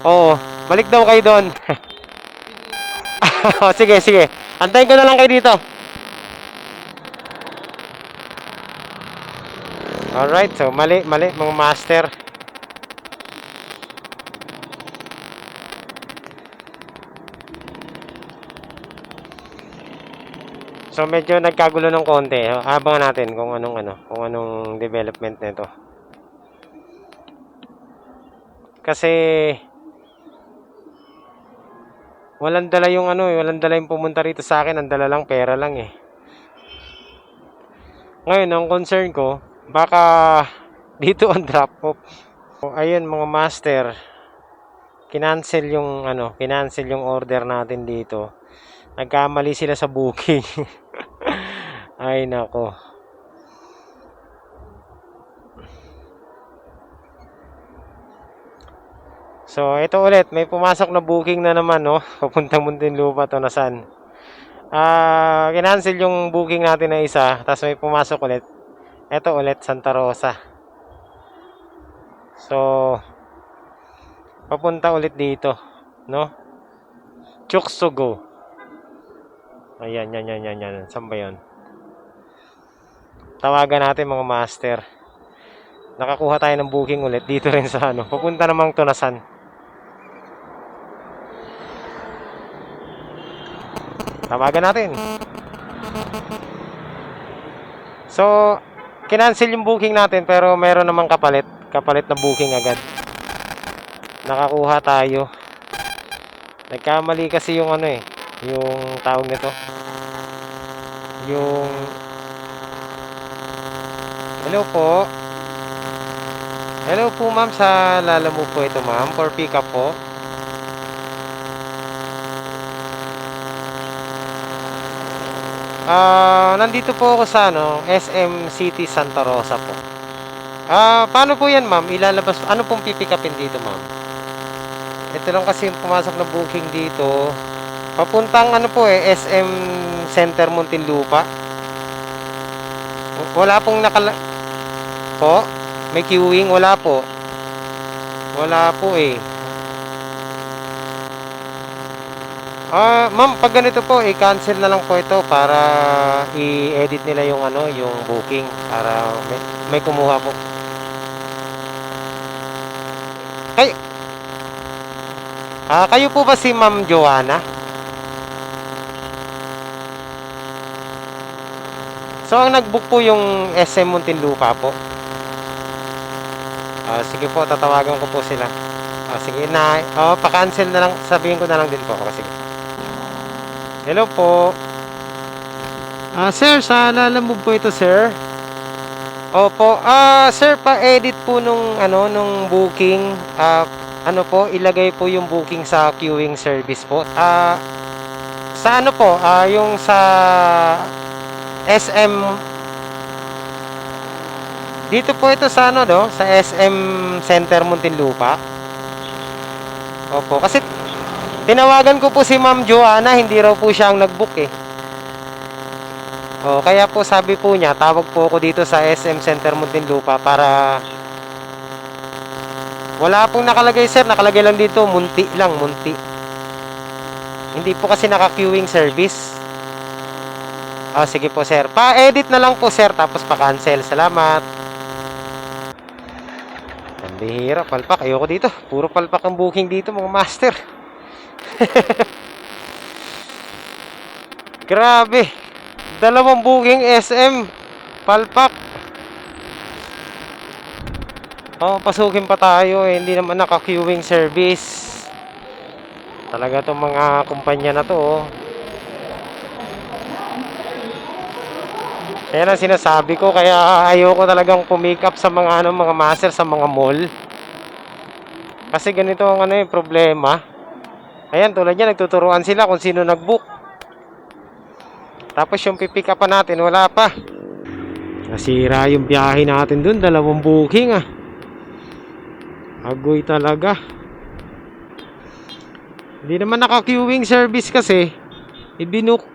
Oo. Balik daw kayo doon. Sige. Antayin ko na lang kayo dito. Alright. So, mali mga master. So medyo nagkagulo ng konti. Abangan natin kung anong development nito. Kasi walang dala yung walang dala yung pumunta rito sa akin, ang dala lang pera lang eh. Ngayon, ang concern ko, baka dito ang drop off. Ayun mga master, kinancel yung order natin dito. Nagkamali sila sa booking. Ay nako. So, ito ulit, may pumasok na booking na naman, no? Papuntang Muntinlupa to na saan. Kinancel yung booking natin na isa, tapos may pumasok ulit. Ito ulit, Santa Rosa. So, papunta ulit dito, no? Chuksugo. Ayan, yan. Saan ba yun? Tawagan natin mga master. Nakakuha tayo ng booking ulit dito rin sa ano. Papunta namang Tunasan. Tawagan natin. So, kinancel yung booking natin pero meron namang kapalit. Kapalit na booking agad. Nakakuha tayo. Nagkamali kasi yung ano yung tawag nito. Yung Hello po. Hello po ma'am, sa Lalamove po ito ma'am, for pick up po. Nandito po ako sa SM City Santa Rosa po. Paano po yan ma'am? Ilalabas, ano pong pipick upin dito ma'am? Ito lang kasi yung pumasok na booking dito. Papuntang SM Center Muntinlupa. Wala pong po. May queuing, wala po. Wala po eh. Ma'am, pag ganito po, i-cancel na lang po ito para i-edit nila yung yung booking para may kumuha po. Kayo po ba si Ma'am Joanna? So, ang nag-book po yung SM Muntinlupa po. Sige po, tatawagan ko po sila. Sige na. Pa-cancel na lang. Sabihin ko na lang din po. Sige. Hello po. Sir, sa Lalamove po ito, sir. Opo. Sir, pa-edit po nung booking. Ilagay po yung booking sa queuing service po. Sa po, yung sa SM dito po ito sa sa SM Center Muntinlupa. Opo, kasi tinawagan ko po si Ma'am Joanna, hindi raw po siya ang nag-book eh. Kaya po sabi po niya, tawag po ako dito sa SM Center Muntinlupa para wala pong nakalagay sir, nakalagay lang dito, munti. Hindi po kasi naka-queuing service. Sige po sir, pa-edit na lang po sir, tapos pa-cancel. Salamat. Bihira, palpak. Ayoko dito. Puro palpak ang booking dito, mga master. Grabe. 2 booking SM. Palpak. Pasukin pa tayo eh. Hindi naman naka-queuing service. Talaga itong mga kumpanya na to. Kaya ang sinasabi ko, kaya ayoko talagang pumick up sa mga mga master sa mga mall. Kasi ganito ang problema. Ayan, tulad niya, nagtuturuan sila kung sino nag-book. Tapos yung pipick up pa natin, wala pa. Nasira yung biyahe natin dun, 2 booking Agoy talaga. Hindi naman naka-queuing service kasi. Ibinook.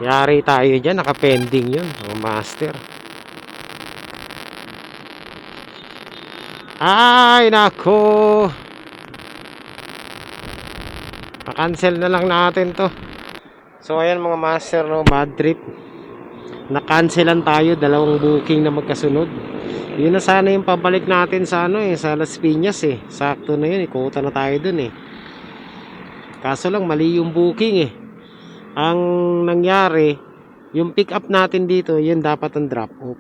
Yari tayo dyan, naka-pending yun, mga master. Ay, nako. Pa-cancel na lang natin to. So, ayan mga master, bad trip. Na-cancelan tayo, 2 booking na magkasunod. Yun na sana yung pabalik natin sa sa Las Piñas eh. Sakto na yun, ikuta na tayo dun eh. Kaso lang, mali yung booking Ang nangyari, yung pick up natin dito, yun dapat ang drop off.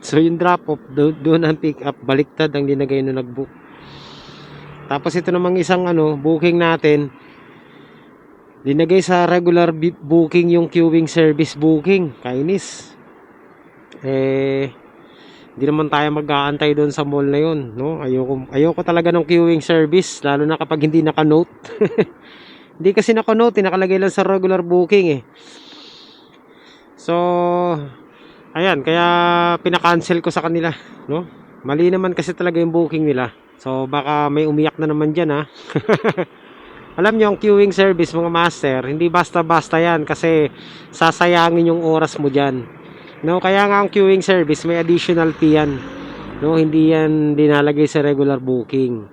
So yung drop off, doon ang pick up, baliktad ang dinagay nung nag-book. Tapos ito namang isang booking natin, Linagay sa regular booking yung queuing service booking. Kainis. Hindi naman tayo mag-aantay doon sa mall na yun, no? Ayoko talaga ng queuing service, lalo na kapag hindi naka-note. Hindi kasi naka-note, nakalagay lang sa regular booking eh. So, ayan, kaya pinaka-cancel ko sa kanila, no? Mali naman kasi talaga yung booking nila. So, baka may umiyak na naman dyan, ha? Alam nyo, ang queuing service, mga master, hindi basta-basta yan kasi sasayangin yung oras mo dyan. No, kaya nga ang queuing service may additional fee yan. No, hindi yan dinalagay sa regular booking.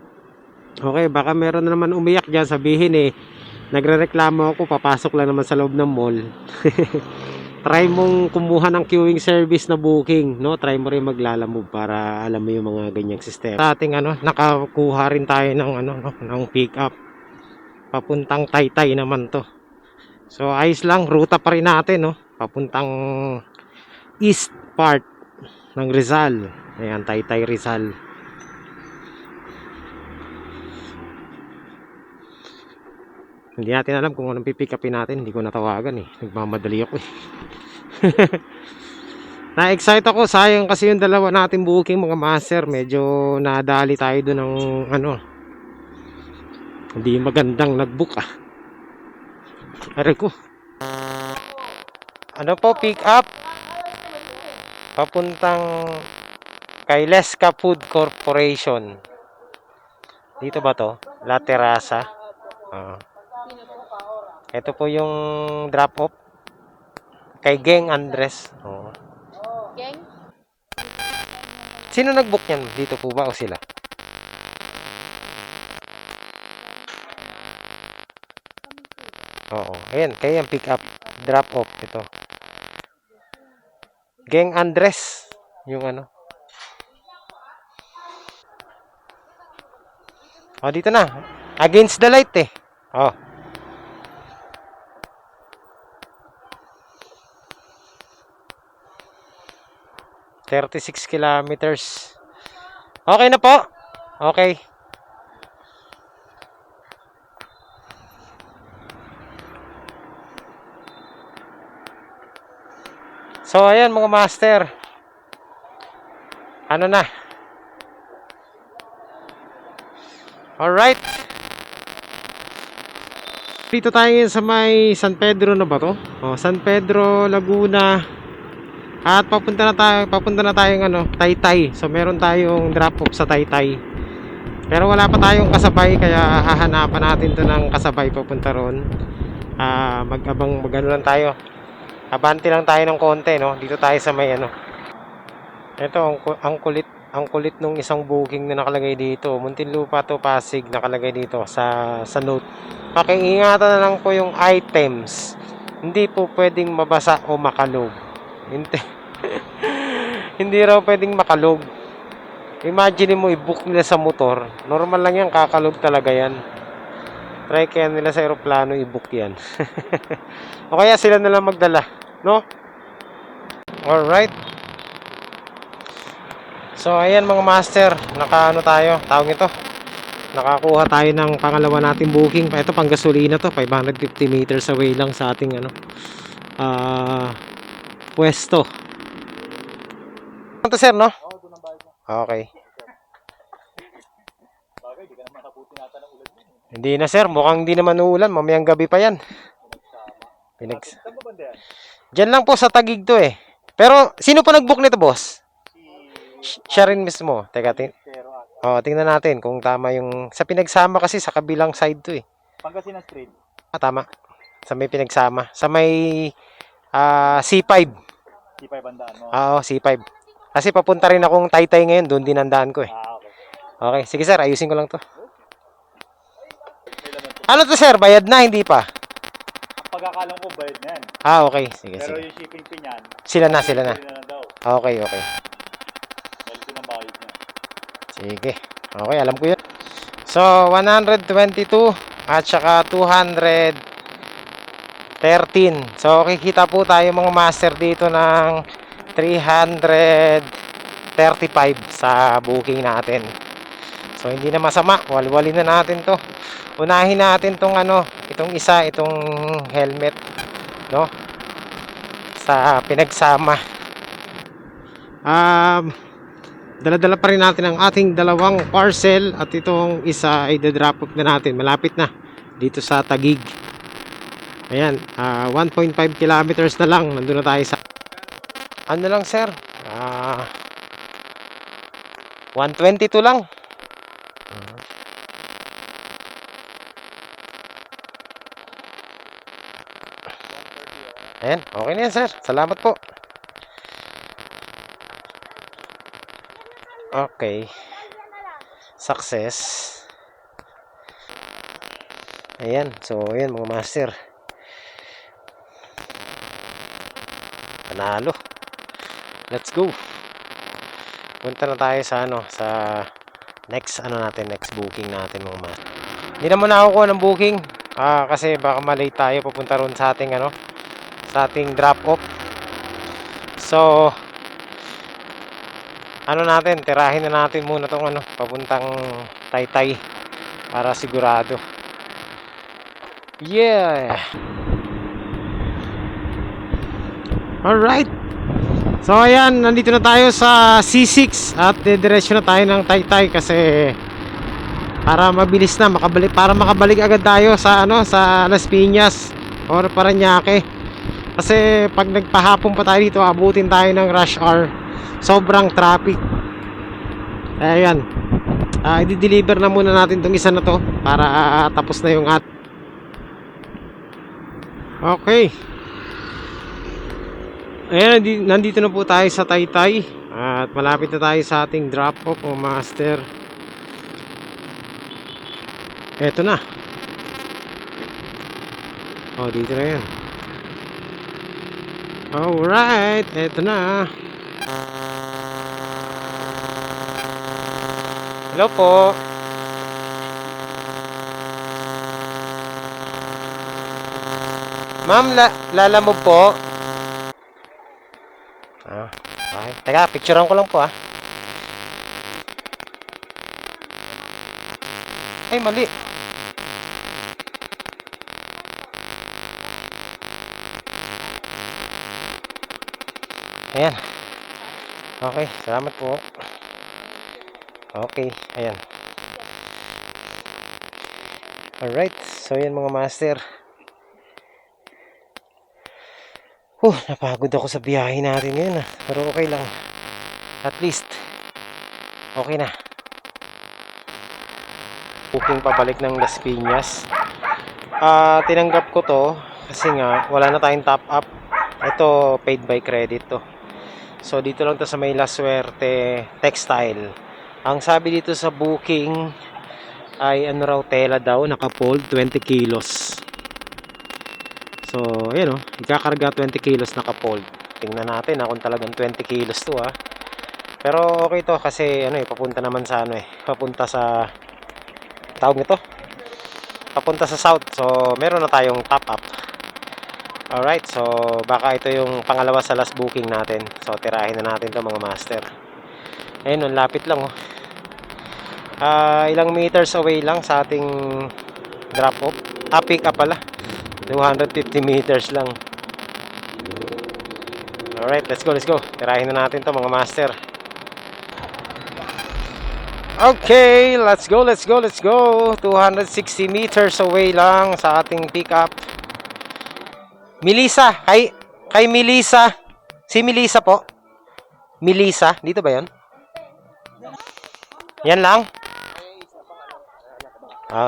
Okay, baka meron na naman umiyak diyan, sabihin nagrereklamo ako, papasok lang naman sa loob ng mall. Try mong kumuha ng queuing service na booking, no? Try mo rin maglalamove para alam mo yung mga ganyang sistema. Sa ating nakakuha rin tayo ng no, ng pick up. Papuntang Taytay naman to. So ayos lang, ruta pa rin natin, no? Papuntang east part ng Rizal. Ayan, Taytay Rizal. Hindi natin alam kung anong pipick upin natin. Hindi ko natawagan eh. Nagmamadali ako eh. Na-excite ako. Sayang kasi yung dalawa natin booking, mga master. Medyo nadali tayo doon ng hindi magandang nagbook ah. Aray ko. Ano po, pick up? Papuntang kay Lesca Food Corporation. Dito ba to? La Terraza. Ito po yung drop off kay Geng Andres. Geng? Sino nag-book niyan? Dito po ba o sila? Oo. Ayan, kaya yung pick up, drop off ito. Geng Andres, yung Oh, dito na. Against the light eh. Oh. ...36 kilometers. Okay na po. Okay. So, ayan mga master. Ano na? Alright. Dito tayo sa may San Pedro na ba to? Oh, San Pedro, Laguna. At papunta na tayong Taytay. So meron tayong drop off sa Taytay. Pero wala pa tayong kasabay kaya hahanapan natin 'to ng kasabay papunta ron. Mag-abang lang tayo. Abante lang tayo ng konti, no? Dito tayo sa may Ito ang kulit nung isang booking na nakalagay dito. Muntinlupa to Pasig nakalagay dito sa note. Pakiingatan na lang po yung items. Hindi po pwedeng mabasa o makalog. Hindi raw pwedeng makalog. Imagine mo i-book nila sa motor. Normal lang yan, kakalog talaga yan. Try kaya nila sa aeroplano i-book yan. O kaya sila na lang magdala, no? Alright. So ayan mga master, tayo, tawag ito. Nakakuha tayo ng pangalawa nating booking. Ito pang gasolina to, 550 meters away lang sa ating pwesto. Ito sir, no? Okay. Hindi na sir, mukhang hindi naman uulan. Mamayang gabi pa yan. Diyan lang po sa Taguig to eh. Pero sino pa nag-book nito boss? Siya rin mismo. Teka, tingnan natin kung tama yung... Sa pinagsama kasi sa kabilang side to eh. Pangasinan Street. Tama. Sa may pinagsama. Sa may C5. C5 bandaan mo. Oo, C5. Kasi papunta rin akong Taytay ngayon. Doon din ang daan ko eh. Okay. Okay, sige sir. Ayusin ko lang to. Ano to sir? Bayad na? Hindi pa? Ang pagkakalam ko bayad na yan. Okay. Sige, Pero sige. yung shipping fee niyan, Sila na. sila na daw. Okay. Dahil ko ng bayad niya. Sige. Okay, alam ko yun. So, 122 at saka 213. So, kikita po tayo mga master dito ng 335 sa booking natin. So, hindi na masama. Walwalin na natin to. Unahin natin tong ano, itong isa, itong helmet, no? Sa pinagsama. Dala-dala pa rin natin ang ating dalawang parcel at itong isa ay drop off na natin. Malapit na dito sa Taguig. Ayan, 1.5 kilometers na lang. Nandun na tayo sa ano lang sir? 122 lang. Ayan, okay na yan sir. Salamat po. Okay. Success. Ayan, so ayan mga master. Panalo. Let's go. Punta na tayo sa ano, sa next booking natin mga master. Hindi na muna ako kuha ng booking. Kasi baka malate tayo papunta ron sa ating ano, sa ating drop off. So ano natin, tirahin na natin muna tong ano, papuntang Taytay para sigurado. Yeah. Alright. So ayan, nandito na tayo sa C6 at diretso na tayo ng Taytay kasi para mabilis na makabalik agad tayo sa ano, sa Las Piñas or Parañaque. Kasi pag nagpahapon pa tayo dito, abutin tayo ng rush hour. Sobrang traffic. Ayan. I-deliver na muna natin tong isa na to para tapos na yung Okay. Ayan, nandito na po tayo sa Taytay at malapit na tayo sa ating drop off o master. Eto na. Dito na yan. Alright, eto na. Hello po. Ma'am, lalamog po. Okay. Teka, picturean ko lang po Ay, mali. Ayan. Okay, salamat po. Okay, ayan. Alright, so yan mga master. Napagod ako sa biyahe natin ngayon pero okay lang. At least, okay na. Booking pabalik ng Las Piñas. Tinanggap ko to kasi nga wala na tayong top up. Ito, paid by credit to. So, dito lang to sa may La Suerte Textile. Ang sabi dito sa booking ay ano raw, tela daw, naka-fold 20 kilos. So, ayan ikakarga 20 kilos naka-fold. Tingnan natin kung talagang 20 kilos to Pero okay to kasi papunta naman sa papunta sa tawag nito. Papunta sa south. So, meron na tayong top up. Alright, so baka ito yung pangalawa sa last booking natin. So, tirahin na natin to mga master. Ayun, lapit lang ilang meters away lang sa ating drop off. Pick up pala. 250 meters lang. Alright, let's go. Tirahin na natin to mga master. Okay, let's go. 260 meters away lang sa ating pick up. Melissa, kay Melissa. Si Melissa po. Melissa, dito ba 'yon? Yan lang?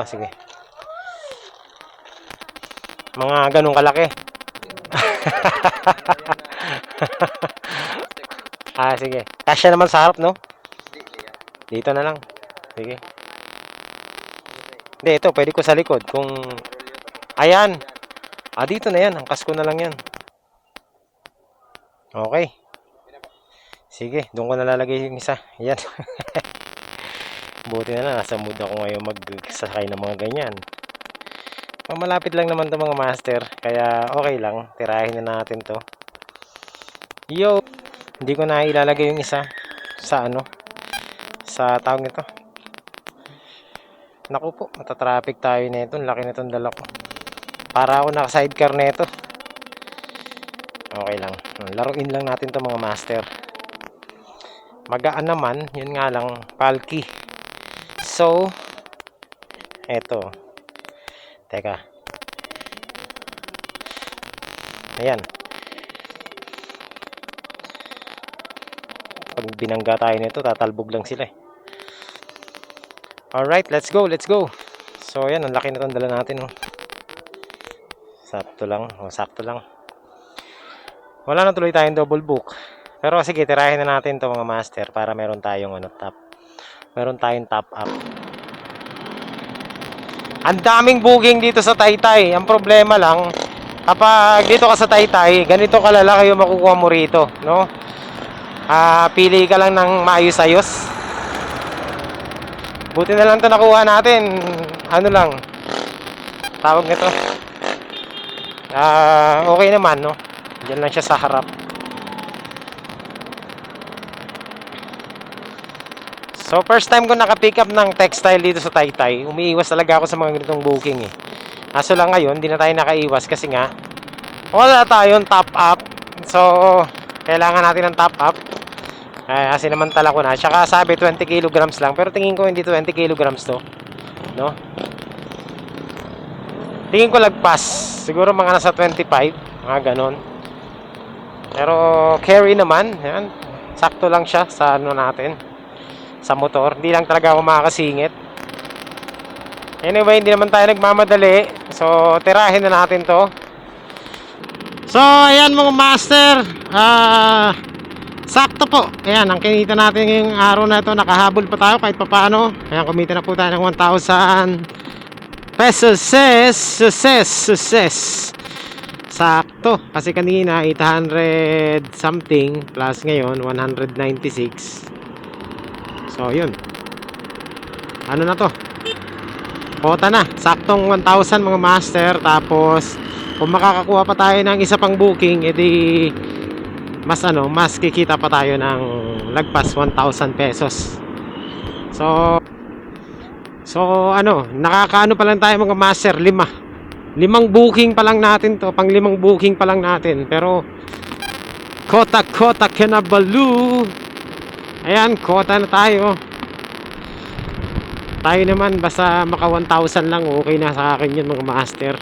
Sige. Mga ganun kalaki. Sige. Kasya naman sa harap, no? Dito na lang. Sige. Hindi, ito, pwede ko sa likod. Kung, ayan. Dito na yan. Angkas ko na lang yan. Okay. Sige, doon ko nalalagay yung isa. Ayan. Buti na nasa mood ako ngayon magsasakay ng mga ganyan. Malapit lang naman to mga master. Kaya okay lang. Tirahin na natin to. Yo! Hindi ko na ilalagay yung isa sa sa tawag nito. Naku po, matatraffic tayo nito. Ang laki nitong dala ko. Para ako naka-sidecar nito. Okay lang. Laruin lang natin to mga master. Magaan naman. Yun nga lang, bulky. So, eto. Teka. Ayan. Pag binangga tayo nito, tatalbog lang sila eh. Alright, let's go, let's go. So, ayan, ang laki na itong dala natin. Oh. Sakto lang, sakto lang. Wala na tuloy tayong double book. Pero sige, tirahin na natin to mga master para meron tayong top. Meron tayong top up. Ang daming booking dito sa Taytay. Ang problema lang, kapag dito ka sa Taytay, ganito kalalaki yung makukuha mo rito, no? Pili ka lang ng maayos-ayos. Buti na lang ito nakuha natin. Ano lang, tawag nito. Okay naman, no? Diyan lang siya sa harap. So, first time ko naka-pick up ng textile dito sa Taytay. Umiiwas talaga ako sa mga ganitong booking eh. Kaso lang ngayon, hindi na tayo nakaiwas kasi nga wala tayong top up. So, kailangan natin ng top up. Kasi naman tala ko na. Tsaka sabi 20 kilograms lang. Pero tingin ko hindi 20 kilograms to. No? Tingin ko lagpas. Siguro mga nasa 25. Mga ganon. Pero carry naman. Yan. Sakto lang siya sa ano natin. Sa motor. Hindi lang talaga ako makakasingit. Anyway, hindi naman tayo nagmamadali. So, tirahin na natin to. So, ayan mga master. Sakto po. Ayan, ang kinita natin ngayong araw na ito. Nakahabol pa tayo kahit papaano. Ayan, kumita na po tayo ng 1,000 pesos. Success. Sakto. Kasi kanina 800 something plus ngayon 196. So, yun. Ano na to? Kota na. Saktong 1,000 mga master. Tapos, kung makakakuha pa tayo ng isa pang booking, edi mas kikita pa tayo ng lagpas 1,000 pesos. So nakakaano pa lang tayo mga master, 5 booking pa lang natin to, pang 5 booking pa lang natin, pero kota Kinabalu. Ayan, kota na tayo naman, basta maka 1,000 lang okay na sa akin yun mga master.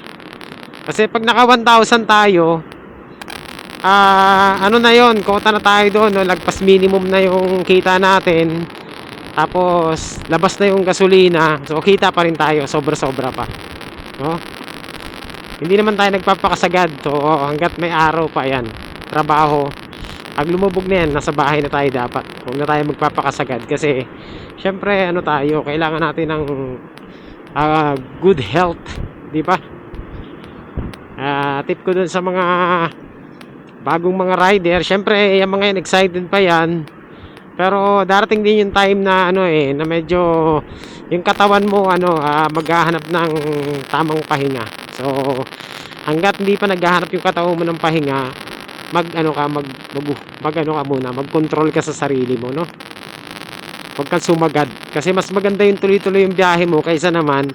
Kasi pag naka 1,000 tayo, ano na yon, kota na tayo doon, no? Lagpas minimum na yung kita natin. Tapos labas na yung gasolina. So kita pa rin tayo, sobra-sobra pa, no? Hindi naman tayo nagpapakasagad. So hanggat may araw pa yan, trabaho. Pag lumubog na yan, nasa bahay na tayo dapat. Huwag na tayo magpapakasagad. Kasi syempre tayo, kailangan natin ng good health, di ba? Tip ko dun sa mga bagong mga rider, syempre yung mga yan excited pa yan, pero darating din yung time na na medyo yung katawan mo maghahanap ng tamang pahinga. So hanggat hindi pa naghahanap yung katawan mo ng pahinga, mag-control ka sa sarili mo, no? Huwag kang sumagad, kasi mas maganda yung tuloy-tuloy yung biyahe mo kaysa naman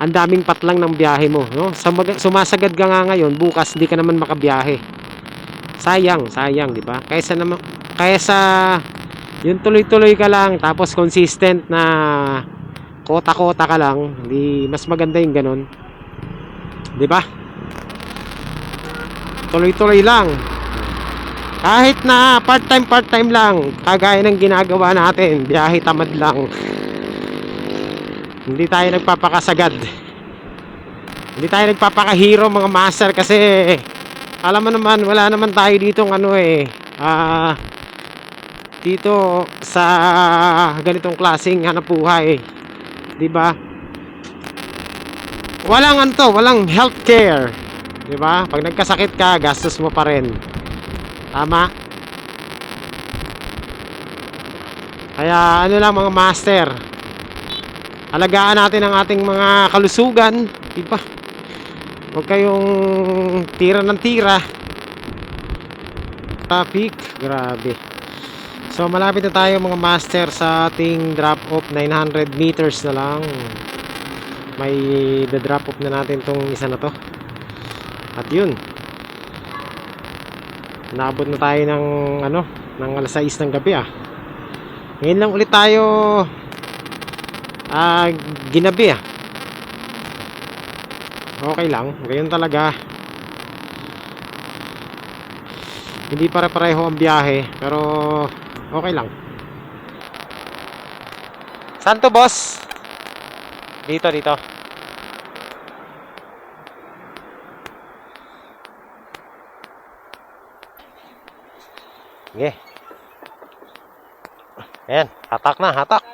ang daming patlang ng biyahe mo, no? Sumasagad ka nga ngayon, bukas hindi ka naman makabiyahe. Sayang, di ba? Kaysa yung tuloy-tuloy ka lang tapos consistent na kota-kota ka lang, di mas maganda yung ganun. Di ba? Tuloy-tuloy lang. Kahit na part-time lang, kagaya ng ginagawa natin, biyahe tamad lang. Hindi tayo nagpapakasagad. Hindi tayo nagpapakahiro mga master, kasi alam mo naman, wala naman tayo ditong dito sa ganitong klaseng hanap buhay, di ba? Walang healthcare, di ba? Pag nagkasakit ka, gastos mo pa rin. Tama? Kaya lang mga master, alagaan natin ang ating mga kalusugan, di ba? Huwag kayong tira ng tira. Traffic, grabe. So malapit na tayo mga master sa ating drop off, 900 meters na lang. may drop off na natin tong isa na to. At yun, naabot na tayo ng ng alas 6 ng gabi Ngayon lang ulit tayo ginabi Okay lang, gayon talaga. Hindi pare-pareho ang biyahe, pero okay lang. Saan to, boss? Dito. Sige. Ayan, hatak na, hatak.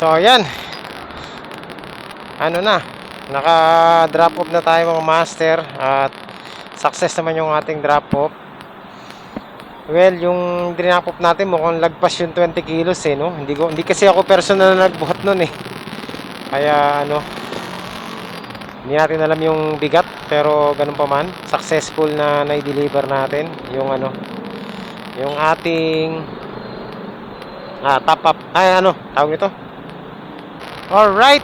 So, ayan. Naka-drop off na tayo mga master. At success naman yung ating drop off. Well, yung drop off natin mukhang lagpas yung 20 kilos no? Hindi kasi ako personal na nagbuhat nun Kaya hindi natin alam yung bigat. Pero ganun pa man, successful na na-deliver natin yung yung ating top up. Tawag nito? Alright.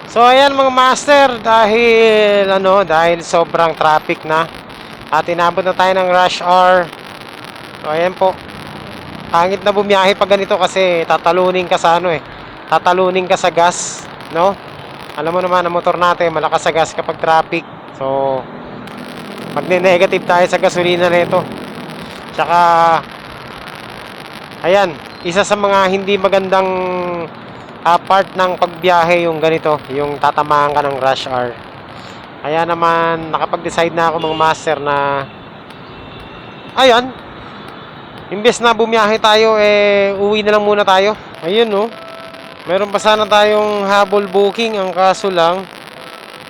So ayan mga master, dahil sobrang traffic na at inabot na tayo ng rush hour. So ayan po. Pangit na bumiyahe pag ganito kasi tatalunin ka sa tatalunin ka sa gas, no? Alam mo naman ang motor natin, malakas sa gas kapag traffic. So magne-negative tayo sa gasolina nito. Tsaka ayan, isa sa mga hindi magandang part ng pagbiyahe yung ganito, yung tatamaan ka ng rush hour. Kaya naman nakapag-decide na ako mga master na ayan, imbes na bumiyahe tayo uwi na lang muna tayo. Ayun meron pa sana tayong habol booking, ang kaso lang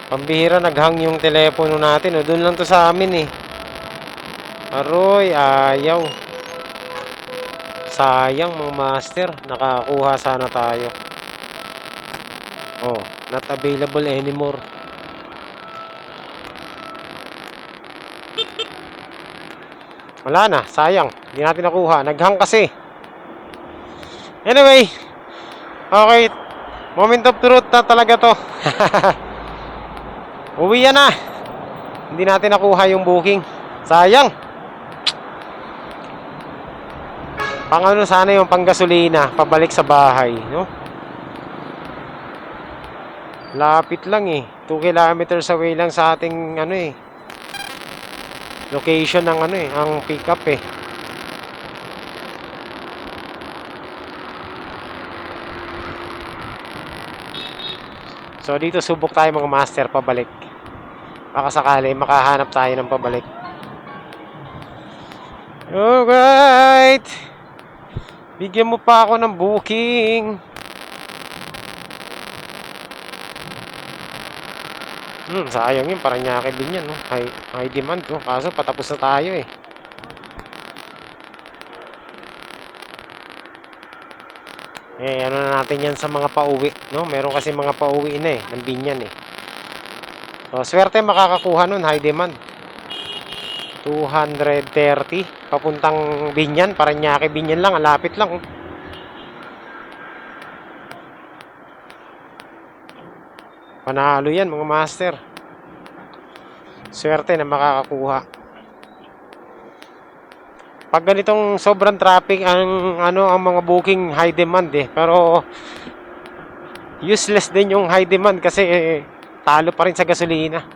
pambihira naghang yung telepono natin doon lang to sa amin Aroy, ayaw. Sayang mga master, nakakuha sana tayo. Not available anymore. Wala na, sayang. Hindi natin nakuha. Naghang kasi. Anyway, okay. Moment of truth na talaga to. Uwi na. Hindi natin nakuha yung booking. Sayang. Sana yung panggasolina pabalik sa bahay, no? Lapit lang 2 kilometers away lang sa ating location ng ang pick up So dito subok tayo mga master pabalik. Baka sakali makahanap tayo ng pabalik. Alright. Bigyan mo pa ako ng booking. Sayang yun, parang nyakib din yan high demand kaso patapos na tayo ano na natin yan sa mga pauwi, no? Meron kasi mga pauwi na ng Binyan so swerte makakakuha nun, high demand 230 papuntang Binyan, parang nyakib Binyan lang, lapit lang Panalo yan mga master. Swerte na makakakuha. Pag ganitong sobrang traffic ang mga booking high demand pero useless din yung high demand kasi talo pa rin sa gasolina.